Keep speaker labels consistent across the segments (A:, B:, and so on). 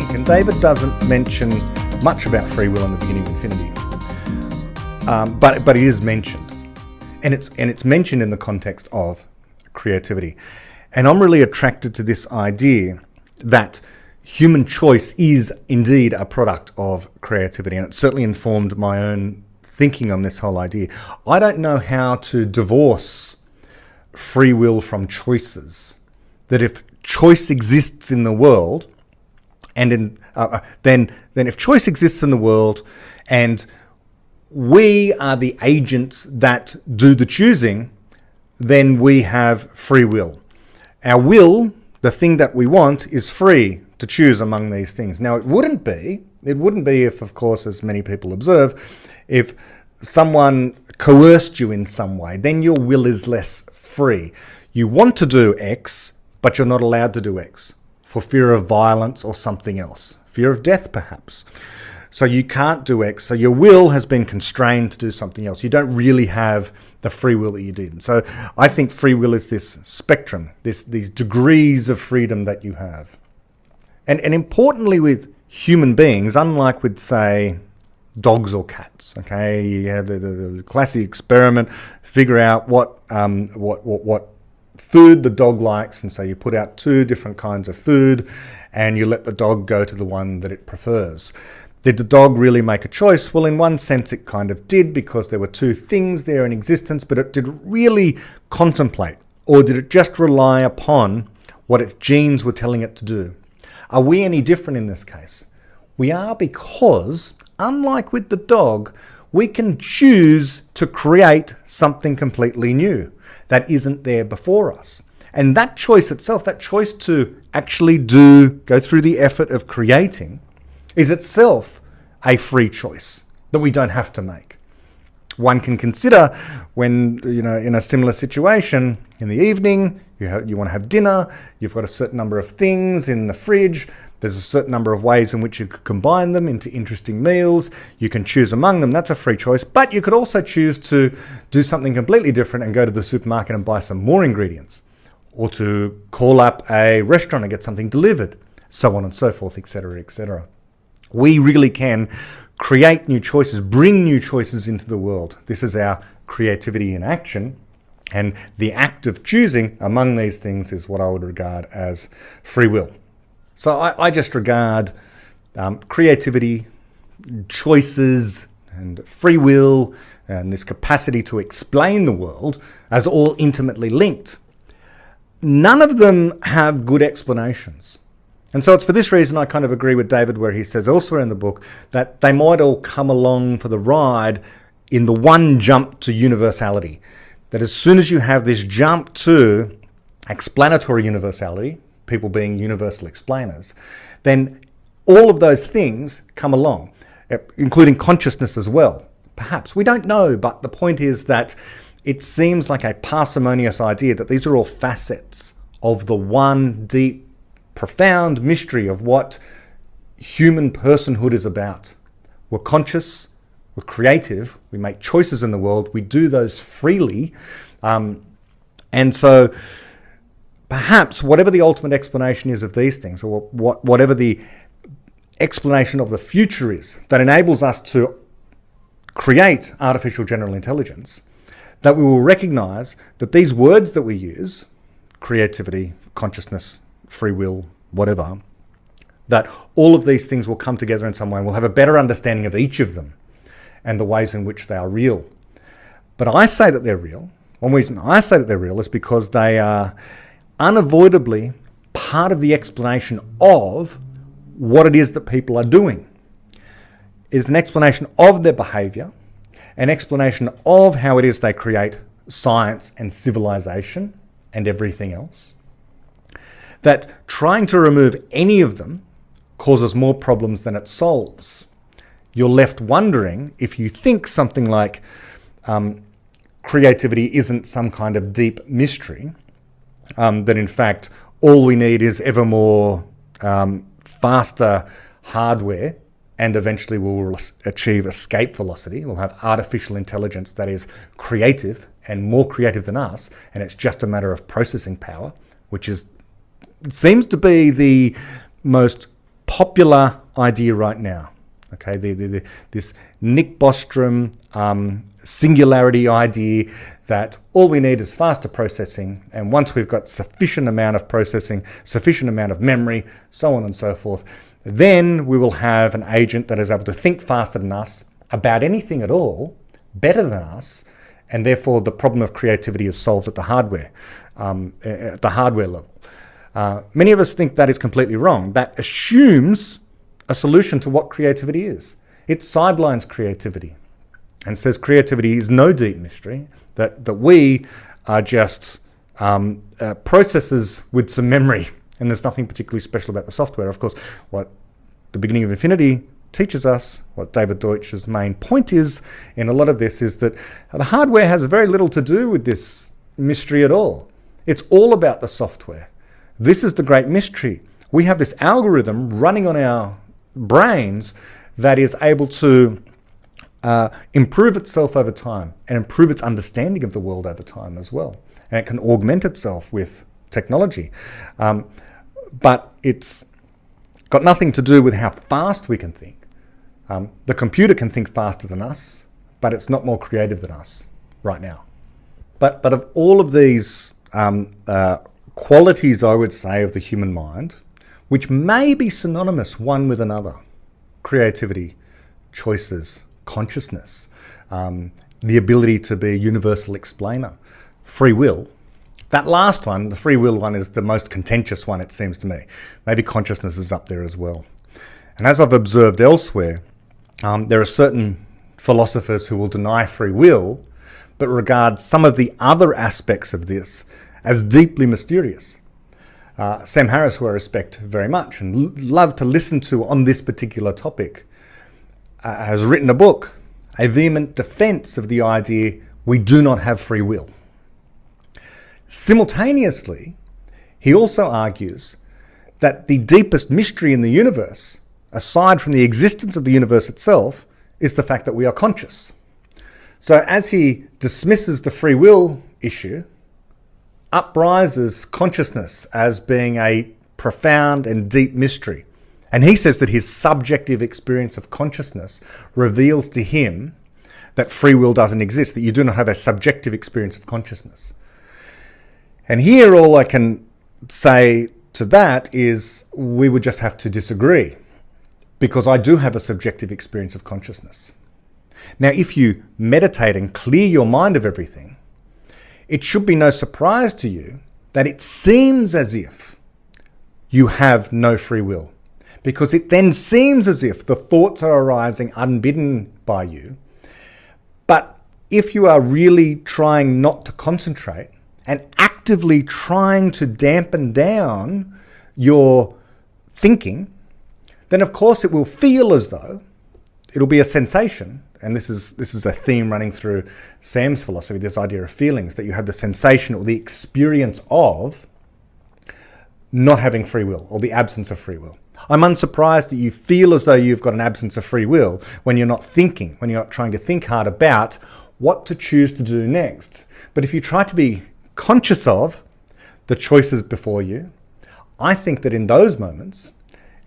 A: think. And David doesn't mention much about free will in the beginning of Infinity, but it is mentioned, and it's mentioned in the context of creativity. And I'm really attracted to this idea that human choice is indeed a product of creativity, and it certainly informed my own thinking on this whole idea. I don't know how to divorce free will from choices. That if choice exists in the world, and then if choice exists in the world, and we are the agents that do the choosing, then we have free will. Our will, the thing that we want, is free to choose among these things. Now, it wouldn't be if, of course, as many people observe, if someone coerced you in some way, then your will is less free. You want to do X, but you're not allowed to do X for fear of violence or something else, fear of death perhaps. So you can't do X. So your will has been constrained to do something else. You don't really have the free will that you did. So I think free will is this spectrum, these degrees of freedom that you have. And importantly with human beings, unlike with, say, dogs or cats, okay, you have the classic experiment, figure out what food the dog likes, and so you put out 2 different kinds of food and you let the dog go to the one that it prefers. Did the dog really make a choice? Well, in one sense it kind of did, because there were 2 things there in existence, but it did really contemplate, or did it just rely upon what its genes were telling it to do? Are we any different in this case? We are, because unlike with the dog, we can choose to create something completely new that isn't there before us. And that choice itself, that choice to actually go through the effort of creating, is itself a free choice that we don't have to make. One can consider when, in a similar situation, in the evening, you want to have dinner, you've got a certain number of things in the fridge, there's a certain number of ways in which you could combine them into interesting meals, you can choose among them, that's a free choice, but you could also choose to do something completely different and go to the supermarket and buy some more ingredients, or to call up a restaurant and get something delivered, so on and so forth, etc., etc. We really can create new choices, bring new choices into the world. This is our creativity in action, and the act of choosing among these things is what I would regard as free will. So I just regard creativity, choices, and free will, and this capacity to explain the world as all intimately linked. None of them have good explanations. And so it's for this reason I kind of agree with David where he says elsewhere in the book that they might all come along for the ride in the one jump to universality. That as soon as you have this jump to explanatory universality, people being universal explainers, then all of those things come along, including consciousness as well. Perhaps, we don't know, but the point is that it seems like a parsimonious idea that these are all facets of the one deep, profound mystery of what human personhood is about. We're conscious, we're creative, we make choices in the world, we do those freely, and so perhaps whatever the ultimate explanation is of these things, or whatever the explanation of the future is that enables us to create artificial general intelligence, that we will recognize that these words that we use, creativity, consciousness, free will, whatever, that all of these things will come together in some way and we'll have a better understanding of each of them and the ways in which they are real. But I say that they're real. One reason I say that they're real is because they are unavoidably part of the explanation of what it is that people are doing. It is an explanation of their behavior, an explanation of how it is they create science and civilization and everything else. That trying to remove any of them causes more problems than it solves. You're left wondering if you think something like creativity isn't some kind of deep mystery, that in fact all we need is ever more faster hardware, and eventually we'll achieve escape velocity. We'll have artificial intelligence that is creative and more creative than us, and it's just a matter of processing power, which seems to be the most popular idea right now. Okay, this Nick Bostrom singularity idea that all we need is faster processing, and once we've got sufficient amount of processing, sufficient amount of memory, so on and so forth, then we will have an agent that is able to think faster than us about anything at all, better than us, and therefore the problem of creativity is solved at the hardware level. Many of us think that is completely wrong. That assumes a solution to what creativity is. It sidelines creativity and says creativity is no deep mystery, that we are just processors with some memory, and there's nothing particularly special about the software. Of course, what the beginning of infinity teaches us, what David Deutsch's main point is in a lot of this, is that the hardware has very little to do with this mystery at all. It's all about the software. This is the great mystery. We have this algorithm running on our brains that is able to improve itself over time and improve its understanding of the world over time as well. And it can augment itself with technology. But it's got nothing to do with how fast we can think. The computer can think faster than us, but it's not more creative than us right now. But of all of these qualities, I would say, of the human mind, which may be synonymous one with another, creativity, choices, consciousness, the ability to be a universal explainer, free will. That last one, the free will one, is the most contentious one, it seems to me. Maybe consciousness is up there as well. And as I've observed elsewhere, there are certain philosophers who will deny free will, but regard some of the other aspects of this as deeply mysterious. Sam Harris, who I respect very much and love to listen to on this particular topic, has written a book, a vehement defense of the idea we do not have free will. Simultaneously, he also argues that the deepest mystery in the universe, aside from the existence of the universe itself, is the fact that we are conscious. So as he dismisses the free will issue, uprises consciousness as being a profound and deep mystery. And he says that his subjective experience of consciousness reveals to him that free will doesn't exist, that you do not have a subjective experience of consciousness. And here all I can say to that is we would just have to disagree, because I do have a subjective experience of consciousness. Now, if you meditate and clear your mind of everything, it should be no surprise to you that it seems as if you have no free will, because it then seems as if the thoughts are arising unbidden by you. But if you are really trying not to concentrate and actively trying to dampen down your thinking, then of course it will feel as though it'll be a sensation. And this is a theme running through Sam's philosophy, this idea of feelings, that you have the sensation or the experience of not having free will, or the absence of free will. I'm unsurprised that you feel as though you've got an absence of free will when you're not thinking, when you're not trying to think hard about what to choose to do next. But if you try to be conscious of the choices before you, I think that in those moments,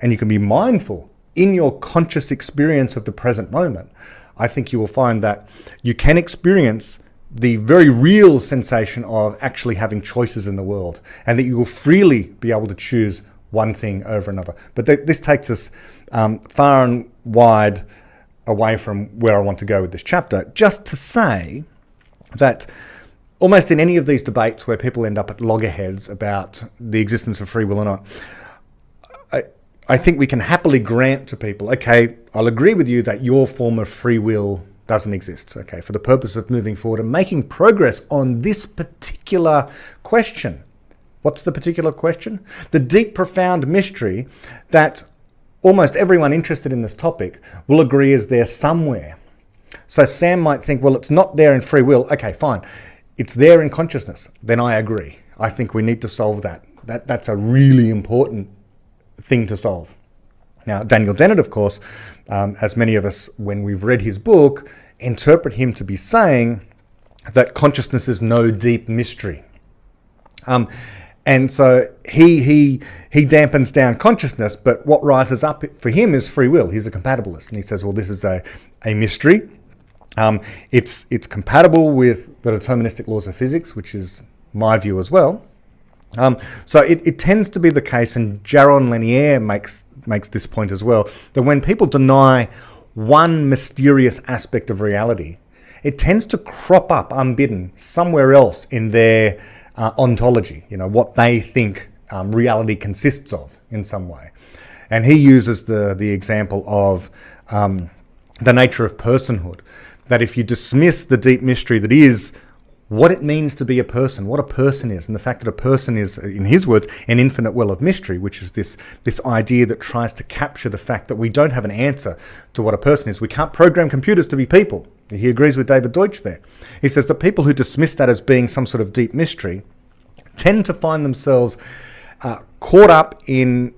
A: and you can be mindful in your conscious experience of the present moment, I think you will find that you can experience the very real sensation of actually having choices in the world, and that you will freely be able to choose one thing over another. But this takes us far and wide away from where I want to go with this chapter. Just to say that almost in any of these debates where people end up at loggerheads about the existence of free will or not, I think we can happily grant to people, okay, I'll agree with you that your form of free will doesn't exist, okay, for the purpose of moving forward and making progress on this particular question. What's the particular question? The deep, profound mystery that almost everyone interested in this topic will agree is there somewhere. So Sam might think, well, it's not there in free will. Okay, fine. It's there in consciousness. Then I agree. I think we need to solve that. That's a really important thing to solve. Now, Daniel Dennett, of course, as many of us, when we've read his book, interpret him to be saying that consciousness is no deep mystery. And so he dampens down consciousness, but what rises up for him is free will. He's a compatibilist, and he says, well, this is a mystery. It's compatible with the deterministic laws of physics, which is my view as well. So it tends to be the case, and Jaron Lanier makes this point as well, that when people deny one mysterious aspect of reality, it tends to crop up unbidden somewhere else in their ontology, what they think reality consists of in some way. And he uses the example of the nature of personhood, that if you dismiss the deep mystery that is what it means to be a person, what a person is, and the fact that a person is, in his words, an infinite well of mystery, which is this idea that tries to capture the fact that we don't have an answer to what a person is. We can't program computers to be people. He agrees with David Deutsch there. He says that people who dismiss that as being some sort of deep mystery tend to find themselves caught up in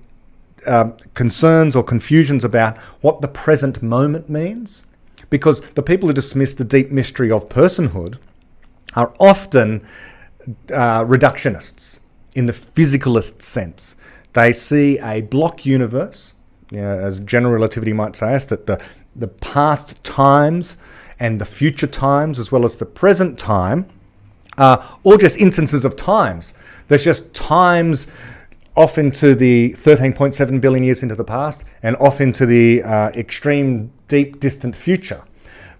A: concerns or confusions about what the present moment means, because the people who dismiss the deep mystery of personhood are often reductionists in the physicalist sense. They see a block universe, as general relativity might say us, that the past times and the future times, as well as the present time, are all just instances of times. There's just times off into the 13.7 billion years into the past and off into the extreme, deep, distant future.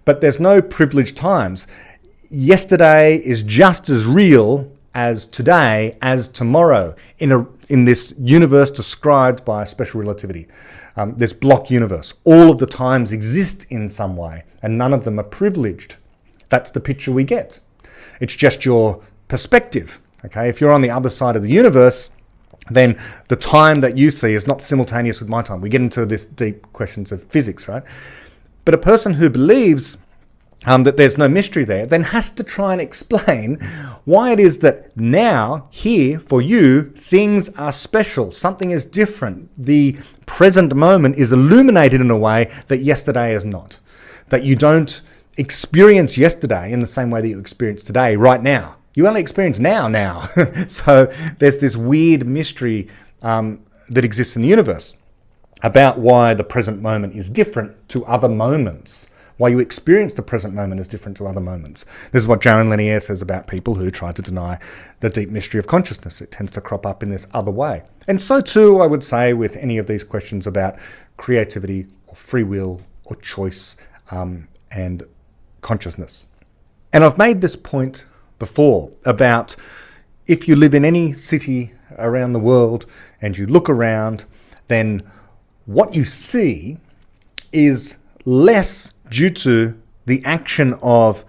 A: But there's no privileged times. Yesterday is just as real as today as tomorrow in this universe described by special relativity, this block universe. All of the times exist in some way, and none of them are privileged. That's the picture we get. It's just your perspective. Okay, if you're on the other side of the universe, then the time that you see is not simultaneous with my time. We get into this deep questions of physics, right? But a person who believes that there's no mystery there, then has to try and explain why it is that now, here, for you, things are special. Something is different. The present moment is illuminated in a way that yesterday is not. That you don't experience yesterday in the same way that you experience today, right now. You only experience now. So there's this weird mystery that exists in the universe about why the present moment is different to other moments. Why you experience the present moment is different to other moments. This is what Jaron Lanier says about people who try to deny the deep mystery of consciousness. It tends to crop up in this other way. And so too, I would say, with any of these questions about creativity or free will or choice and consciousness. And I've made this point before about if you live in any city around the world and you look around, then what you see is less due to the action of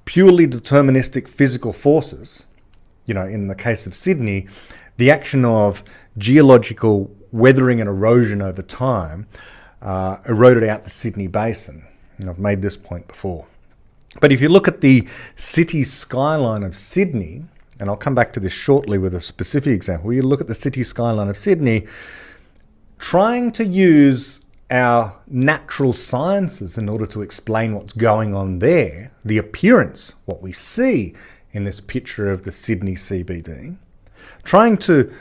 A: purely deterministic physical forces. In the case of Sydney, the action of geological weathering and erosion over time eroded out the Sydney basin. And I've made this point before. But if you look at the city skyline of Sydney, and I'll come back to this shortly with a specific example, you look at the city skyline of Sydney, trying to use our natural sciences in order to explain what's going on there, the appearance, what we see in this picture of the Sydney CBD, trying to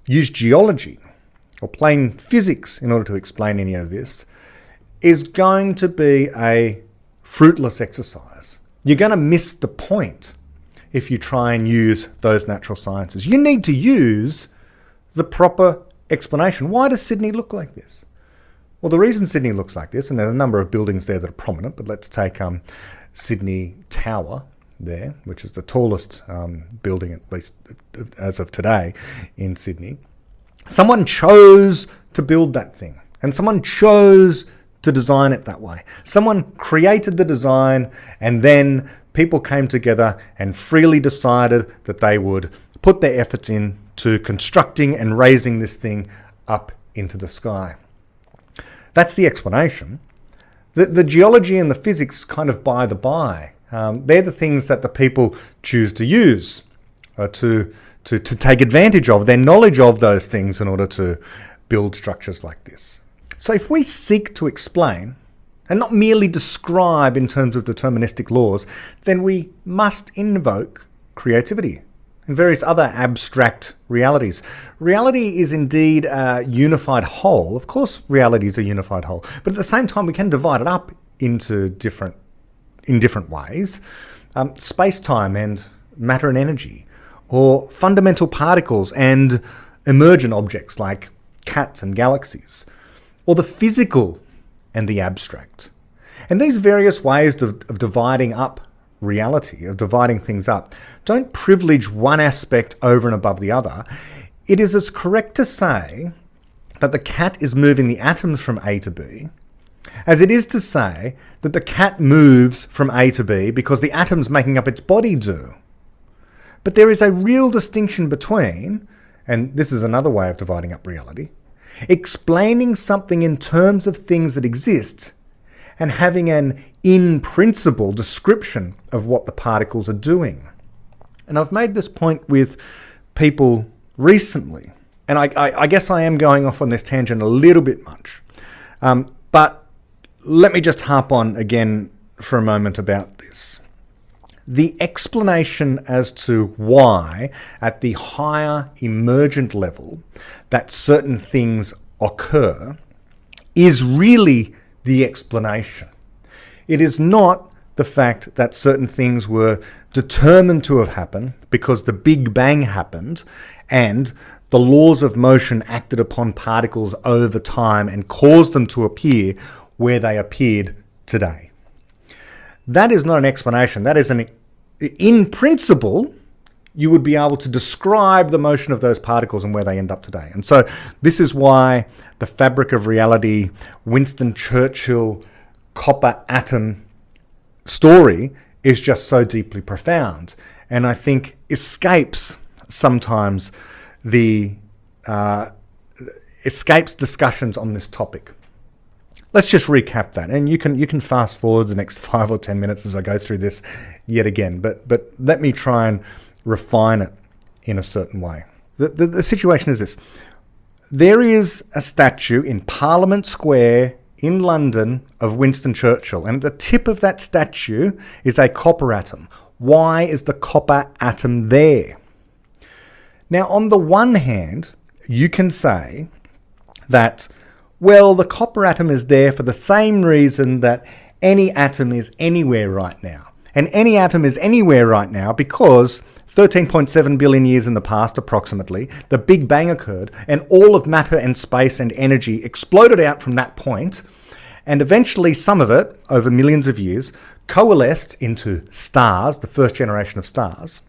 A: use geology or plain physics in order to explain any of this is going to be a fruitless exercise. You're going to miss the point if you try and use those natural sciences. You need to use the proper explanation. Why does Sydney look like this? Well, the reason Sydney looks like this, and there's a number of buildings there that are prominent, but let's take Sydney Tower there, which is the tallest building, at least as of today, in Sydney. Someone chose to build that thing, and someone chose to design it that way. Someone created the design, and then people came together and freely decided that they would put their efforts into constructing and raising this thing up into the sky. That's the explanation. The geology and the physics kind of by the by. They're the things that the people choose to use, to take advantage of, their knowledge of those things in order to build structures like this. So if we seek to explain, and not merely describe in terms of deterministic laws, then we must invoke creativity. and various other abstract realities. Reality is indeed a unified whole. Of course, reality is a unified whole, but at the same time, we can divide it up into different ways. Space-time and matter and energy, or fundamental particles and emergent objects like cats and galaxies, or the physical and the abstract. And these various ways of dividing up reality, of dividing things up, don't privilege one aspect over and above the other. It is as correct to say that the cat is moving the atoms from A to B as it is to say that the cat moves from A to B because the atoms making up its body do. But there is a real distinction between, and this is another way of dividing up reality, explaining something in terms of things that exist and having an in-principle description of what the particles are doing. And I've made this point with people recently, and I guess I am going off on this tangent a little bit much, but let me just harp on again for a moment about this. The explanation as to why, at the higher emergent level, that certain things occur is really the explanation. It is not the fact that certain things were determined to have happened because the Big Bang happened and the laws of motion acted upon particles over time and caused them to appear where they appeared today. That is not an explanation. That is in principle, you would be able to describe the motion of those particles and where they end up today. And so this is why the fabric of reality, Winston Churchill copper atom story is just so deeply profound, and I think escapes sometimes escapes discussions on this topic. Let's just recap that, and you can fast forward the next 5 or 10 minutes as I go through this yet again, but let me try and refine it in a certain way. The situation is this. There is a statue in Parliament Square in London of Winston Churchill, and at the tip of that statue is a copper atom. Why is the copper atom there? Now, on the one hand, you can say that, well, the copper atom is there for the same reason that any atom is anywhere right now. And any atom is anywhere right now because 13.7 billion years in the past, approximately, the Big Bang occurred, and all of matter and space and energy exploded out from that point, and eventually some of it, over millions of years, coalesced into stars, the first generation of stars.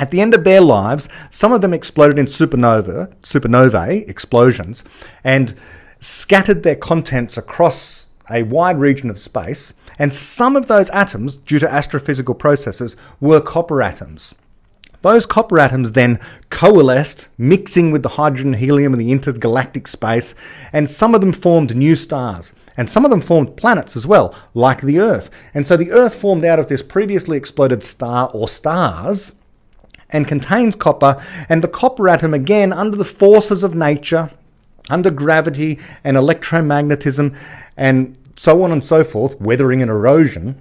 A: At the end of their lives, some of them exploded in supernovae explosions, and scattered their contents across a wide region of space, and some of those atoms, due to astrophysical processes, were copper atoms. Those copper atoms then coalesced, mixing with the hydrogen and helium in the intergalactic space, and some of them formed new stars, and some of them formed planets as well, like the Earth. And so the Earth formed out of this previously exploded star or stars, and contains copper, and the copper atom, again, under the forces of nature, under gravity and electromagnetism, and so on and so forth, weathering and erosion,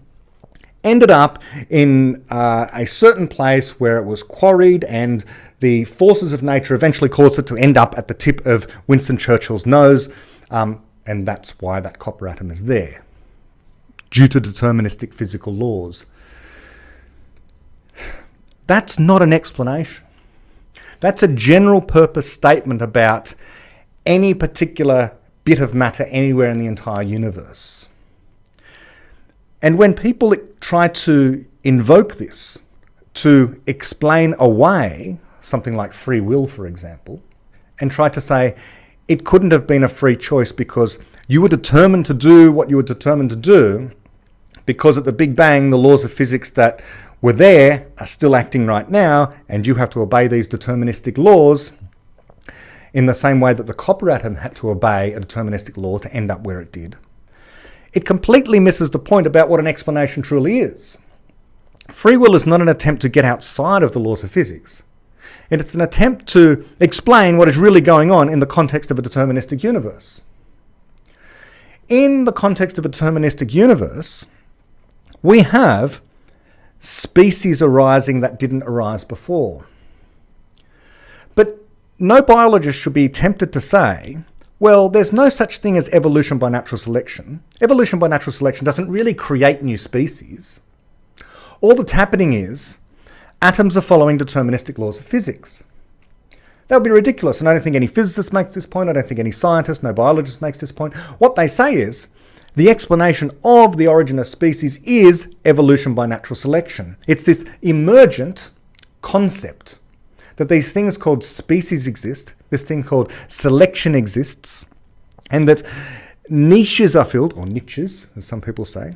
A: ended up in a certain place where it was quarried, and the forces of nature eventually caused it to end up at the tip of Winston Churchill's nose, and that's why that copper atom is there, due to deterministic physical laws. That's not an explanation. That's a general purpose statement about any particular bit of matter anywhere in the entire universe. And when people try to invoke this to explain away something like free will, for example, and try to say it couldn't have been a free choice because you were determined to do what you were determined to do because at the Big Bang, the laws of physics that were there are still acting right now, and you have to obey these deterministic laws in the same way that the copper atom had to obey a deterministic law to end up where it did. It completely misses the point about what an explanation truly is. Free will is not an attempt to get outside of the laws of physics. It's an attempt to explain what is really going on in the context of a deterministic universe. In the context of a deterministic universe, we have species arising that didn't arise before. But no biologist should be tempted to say, well, there's no such thing as evolution by natural selection. Evolution by natural selection doesn't really create new species. All that's happening is atoms are following deterministic laws of physics. That would be ridiculous, and I don't think any physicist makes this point, I don't think any scientist, no biologist makes this point. What they say is, the explanation of the origin of species is evolution by natural selection. It's this emergent concept that these things called species exist, this thing called selection exists, and that niches are filled, or niches, as some people say,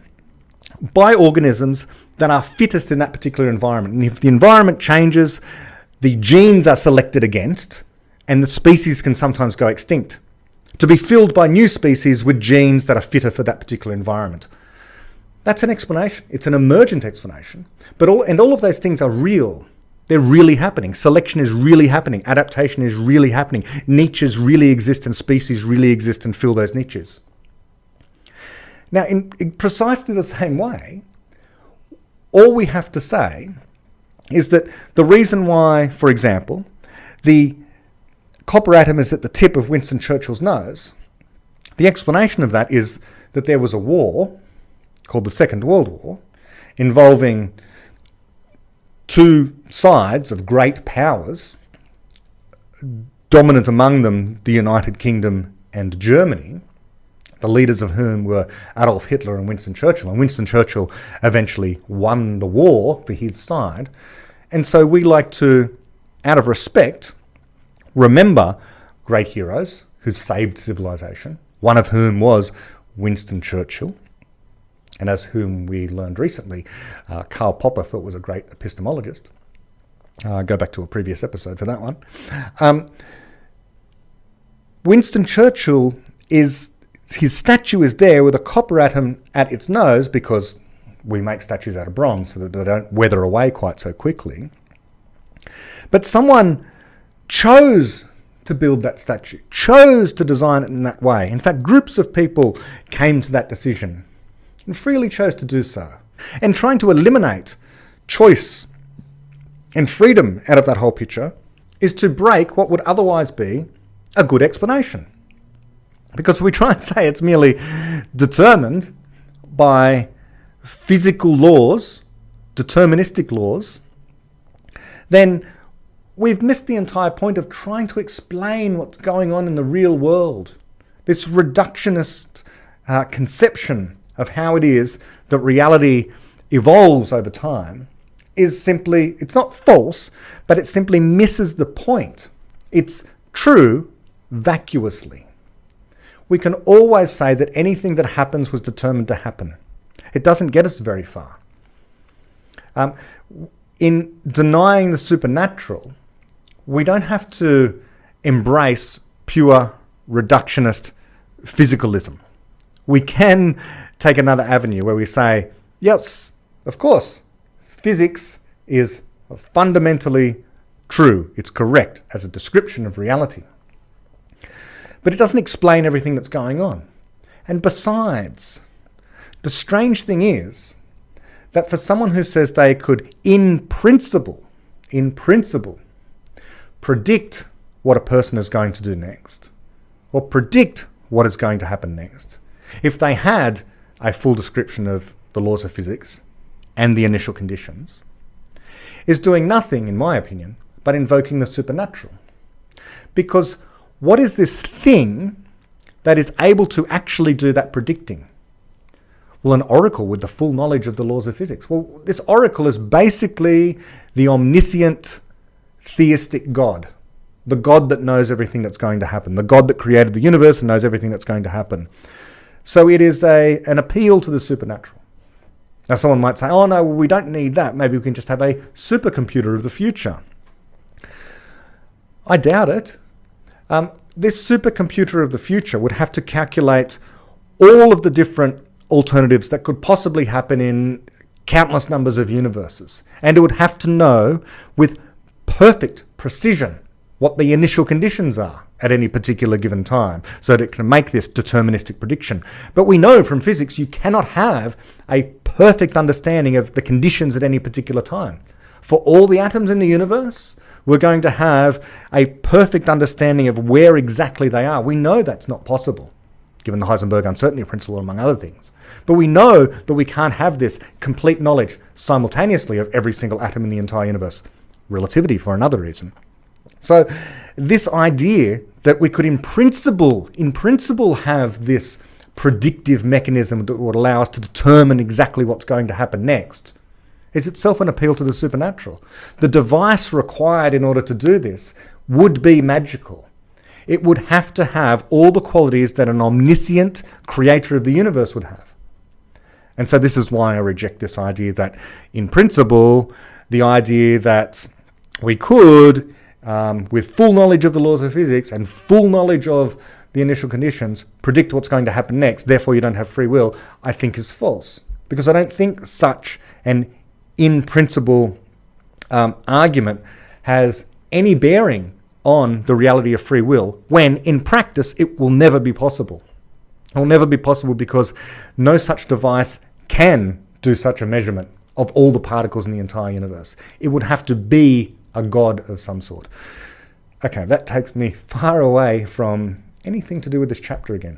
A: by organisms that are fittest in that particular environment. And if the environment changes, the genes are selected against, and the species can sometimes go extinct, to be filled by new species with genes that are fitter for that particular environment. That's an explanation. It's an emergent explanation. But all of those things are real. They're really happening. Selection is really happening. Adaptation is really happening. Niches really exist and species really exist and fill those niches. Now, in precisely the same way, all we have to say is that the reason why, for example, the copper atom is at the tip of Winston Churchill's nose, the explanation of that is that there was a war called the Second World War involving two sides of great powers, dominant among them the United Kingdom and Germany, the leaders of whom were Adolf Hitler and Winston Churchill. And Winston Churchill eventually won the war for his side. And so we like to, out of respect, remember great heroes who've saved civilization, one of whom was Winston Churchill, and as whom we learned recently, Karl Popper thought was a great epistemologist. Go back to a previous episode for that one. Winston Churchill, his statue is there with a copper atom at its nose, because we make statues out of bronze so that they don't weather away quite so quickly. But someone chose to build that statue, chose to design it in that way. In fact, groups of people came to that decision and freely chose to do so. And trying to eliminate choice and freedom out of that whole picture is to break what would otherwise be a good explanation. Because if we try and say it's merely determined by physical laws, deterministic laws, then we've missed the entire point of trying to explain what's going on in the real world. This reductionist conception of how it is that reality evolves over time is simply, it's not false, but it simply misses the point. It's true vacuously. We can always say that anything that happens was determined to happen. It doesn't get us very far. In denying the supernatural, we don't have to embrace pure reductionist physicalism. We can take another avenue where we say, yes, of course, physics is fundamentally true. It's correct as a description of reality. But it doesn't explain everything that's going on. And besides, the strange thing is that for someone who says they could, in principle, predict what a person is going to do next, or predict what is going to happen next, if they had a full description of the laws of physics and the initial conditions, is doing nothing, in my opinion, but invoking the supernatural. Because what is this thing that is able to actually do that predicting? Well, an oracle with the full knowledge of the laws of physics. Well, this oracle is basically the omniscient theistic God, the God that knows everything that's going to happen, the God that created the universe and knows everything that's going to happen. So it is an appeal to the supernatural. Now, someone might say, oh no, we don't need that. Maybe we can just have a supercomputer of the future. I doubt it. This supercomputer of the future would have to calculate all of the different alternatives that could possibly happen in countless numbers of universes. And it would have to know with perfect precision what the initial conditions are at any particular given time, so that it can make this deterministic prediction. But we know from physics you cannot have a perfect understanding of the conditions at any particular time. For all the atoms in the universe, we're going to have a perfect understanding of where exactly they are. We know that's not possible, given the Heisenberg uncertainty principle, among other things. But we know that we can't have this complete knowledge simultaneously of every single atom in the entire universe. Relativity for another reason. So this idea that we could in principle have this predictive mechanism that would allow us to determine exactly what's going to happen next is itself an appeal to the supernatural. The device required in order to do this would be magical. It would have to have all the qualities that an omniscient creator of the universe would have. And so this is why I reject this idea that, in principle, the idea that we could, with full knowledge of the laws of physics and full knowledge of the initial conditions, predict what's going to happen next, therefore you don't have free will, I think is false. Because I don't think such an in-principle argument has any bearing on the reality of free will, when in practice it will never be possible. It will never be possible because no such device can do such a measurement of all the particles in the entire universe. It would have to be a god of some sort. Okay, that takes me far away from anything to do with this chapter again.